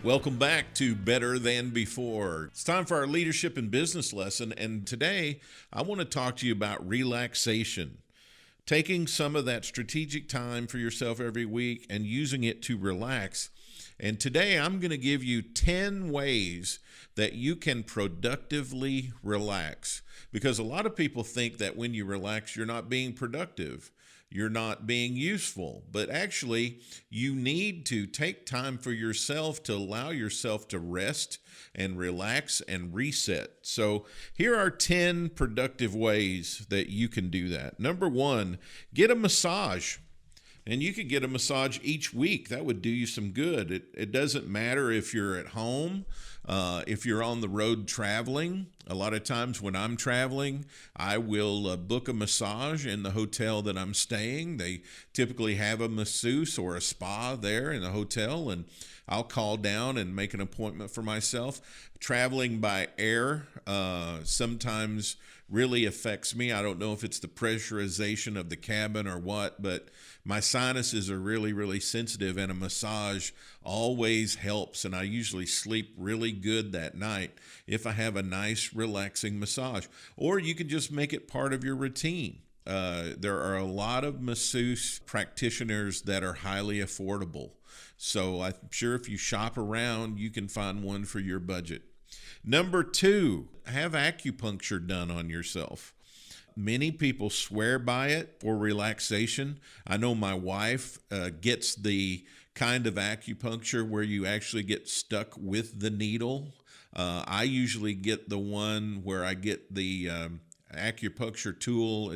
Welcome back to Better Than Before. It's time for our leadership and business lesson, and today I want to talk to you about relaxation. Taking some of that strategic time for yourself every week and using it to relax. And today I'm going to give you 10 ways that you can productively relax. Because a lot of people think that when you relax, you're not being productive. You're not being useful, but actually you need to take time for yourself to allow yourself to rest and relax and reset. So here are 10 productive ways that you can do that. Number one, get a massage. And you could get a massage each week. That would do you some good. It doesn't matter if you're at home, if you're on the road traveling. A lot of times when I'm traveling, I will book a massage in the hotel that I'm staying. They typically have a masseuse or a spa there in the hotel, and I'll call down and make an appointment for myself. Traveling by air sometimes really affects me. I don't know if it's the pressurization of the cabin or what, but my sinuses are really, really sensitive, and a massage always helps, and I usually sleep really good that night if I have a nice, relaxing massage. Or you can just make it part of your routine. There are a lot of masseuse practitioners that are highly affordable. So I'm sure if you shop around, you can find one for your budget. Number two, have acupuncture done on yourself. Many people swear by it for relaxation. I know my wife gets the kind of acupuncture where you actually get stuck with the needle. I usually get the one where I get the acupuncture tool.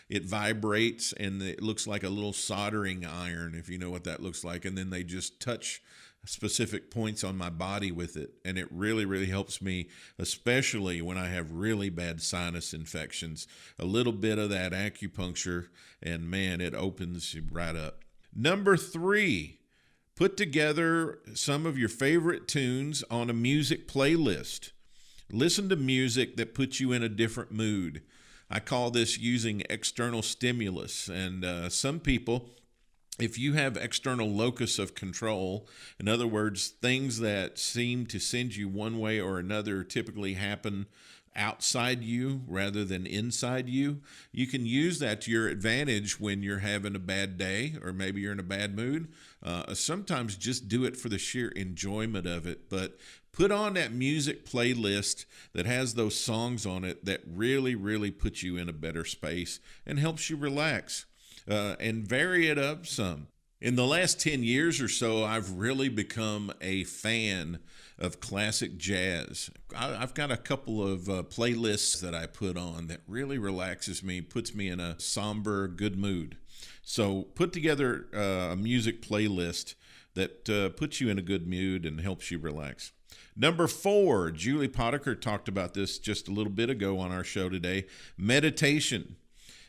It vibrates and it looks like a little soldering iron, if you know what that looks like. And then they just touch specific points on my body with it, and it really, really helps me, especially when I have really bad sinus infections. A little bit of that acupuncture, and man, it opens you right up. Number three, put together some of your favorite tunes on a music playlist. Listen to music that puts you in a different mood. I call this using external stimulus, and some people, if you have external locus of control, in other words, things that seem to send you one way or another typically happen outside you rather than inside you, you can use that to your advantage when you're having a bad day or maybe you're in a bad mood. Sometimes just do it for the sheer enjoyment of it, but put on that music playlist that has those songs on it that really, really puts you in a better space and helps you relax. And vary it up some. In the last 10 years or so, I've really become a fan of classic jazz. I've got a couple of playlists that I put on that really relaxes me, puts me in a somber, good mood. So put together a music playlist that puts you in a good mood and helps you relax. Number four, Julie Potiker talked about this just a little bit ago on our show today, meditation.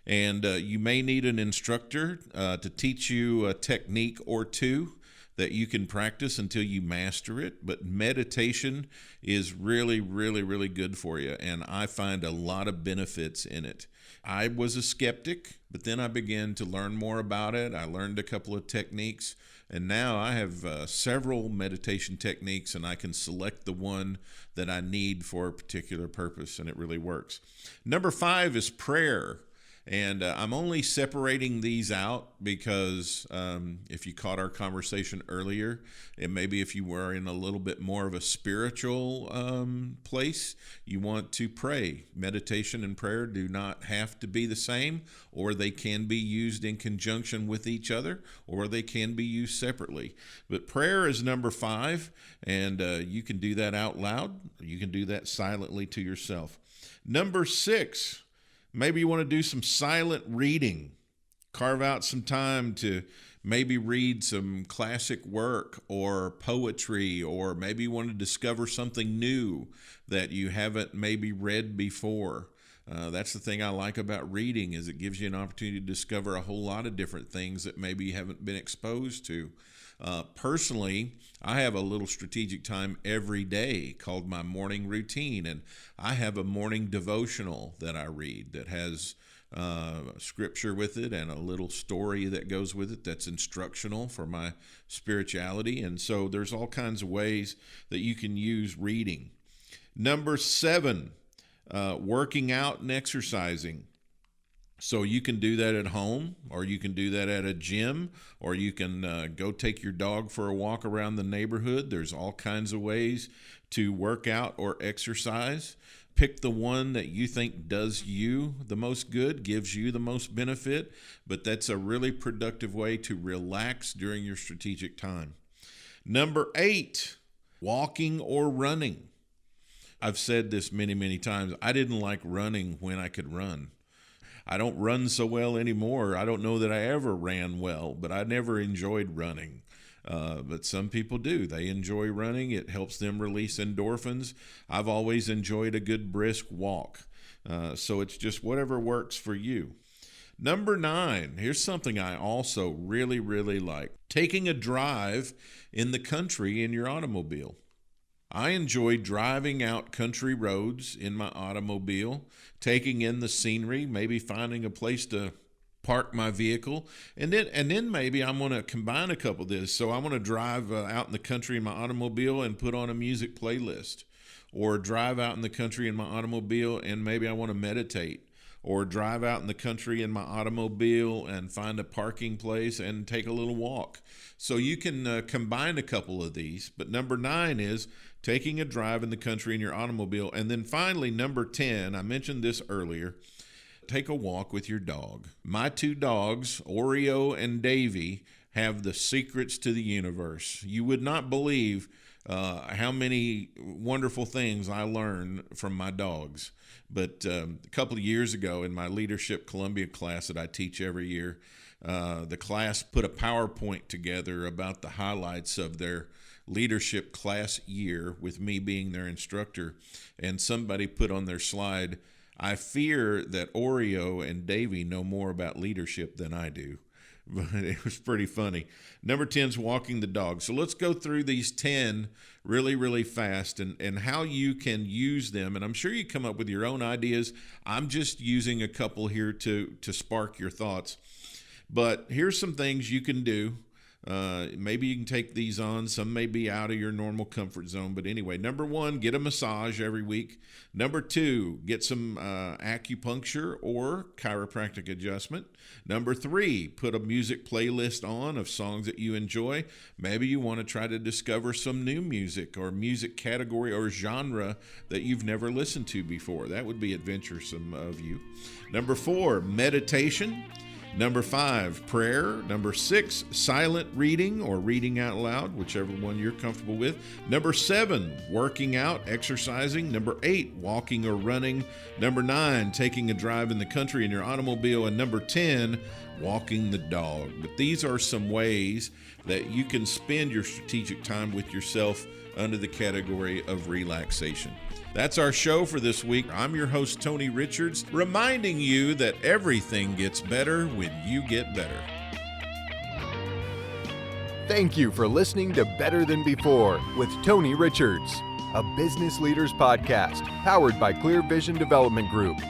And you may need an instructor to teach you a technique or two that you can practice until you master it. But meditation is really, really, really good for you. And I find a lot of benefits in it. I was a skeptic, but then I began to learn more about it. I learned a couple of techniques. And now I have several meditation techniques, and I can select the one that I need for a particular purpose, and it really works. Number five is prayer. And I'm only separating these out because if you caught our conversation earlier, and maybe if you were in a little bit more of a spiritual place, you want to pray. Meditation and prayer do not have to be the same, or they can be used in conjunction with each other, or they can be used separately. But prayer is number five, and you can do that out loud. You can do that silently to yourself. Number six, maybe you want to do some silent reading. Carve out some time to maybe read some classic work or poetry, or maybe you want to discover something new that you haven't maybe read before. That's the thing I like about reading, is it gives you an opportunity to discover a whole lot of different things that maybe you haven't been exposed to. Personally, I have a little strategic time every day called my morning routine, and I have a morning devotional that I read that has scripture with it and a little story that goes with it that's instructional for my spirituality. And so there's all kinds of ways that you can use reading. Number 7, working out and exercising. So you can do that at home, or you can do that at a gym, or you can go take your dog for a walk around the neighborhood. There's all kinds of ways to work out or exercise. Pick the one that you think does you the most good, gives you the most benefit, but that's a really productive way to relax during your strategic time. Number 8, walking or running. I've said this many, many times. I didn't like running when I could run. I don't run so well anymore. I don't know that I ever ran well, but I never enjoyed running. But some people do. They enjoy running. It helps them release endorphins. I've always enjoyed a good brisk walk. So it's just whatever works for you. Number 9, here's something I also really, really like. Taking a drive in the country in your automobile. I enjoy driving out country roads in my automobile, taking in the scenery, maybe finding a place to park my vehicle, and then maybe I'm going to combine a couple of this. So I'm going to drive out in the country in my automobile and put on a music playlist, or drive out in the country in my automobile and maybe I want to meditate, or drive out in the country in my automobile and find a parking place and take a little walk. So you can combine a couple of these. But number 9 is taking a drive in the country in your automobile. And then finally, number 10, I mentioned this earlier, take a walk with your dog. My 2 dogs, Oreo and Davy, have the secrets to the universe. You would not believe how many wonderful things I learned from my dogs. But a couple of years ago in my Leadership Columbia class that I teach every year, the class put a PowerPoint together about the highlights of their leadership class year with me being their instructor. And somebody put on their slide, I fear that Oreo and Davy know more about leadership than I do. But it was pretty funny. Number 10 is walking the dog. So let's go through these 10 really, really fast and how you can use them. And I'm sure you come up with your own ideas. I'm just using a couple here to spark your thoughts. But here's some things you can do. Maybe you can take these on. Some may be out of your normal comfort zone. But anyway, number 1, get a massage every week. Number 2, get some acupuncture or chiropractic adjustment. Number 3, put a music playlist on of songs that you enjoy. Maybe you want to try to discover some new music or music category or genre that you've never listened to before. That would be adventuresome of you. Number 4, meditation. Number 5, prayer. Number 6, silent reading or reading out loud, whichever one you're comfortable with. Number 7, working out, exercising. Number 8, walking or running. Number 9, taking a drive in the country in your automobile. And number 10, walking the dog. But these are some ways that you can spend your strategic time with yourself under the category of relaxation. That's our show for this week. I'm your host, Tony Richards, reminding you that everything gets better when you get better. Thank you for listening to Better Than Before with Tony Richards, a business leaders podcast powered by Clear Vision Development Group.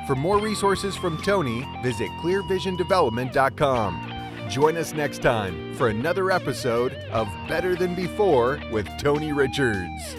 For more resources from Tony, visit clearvisiondevelopment.com. Join us next time for another episode of Better Than Before with Tony Richards.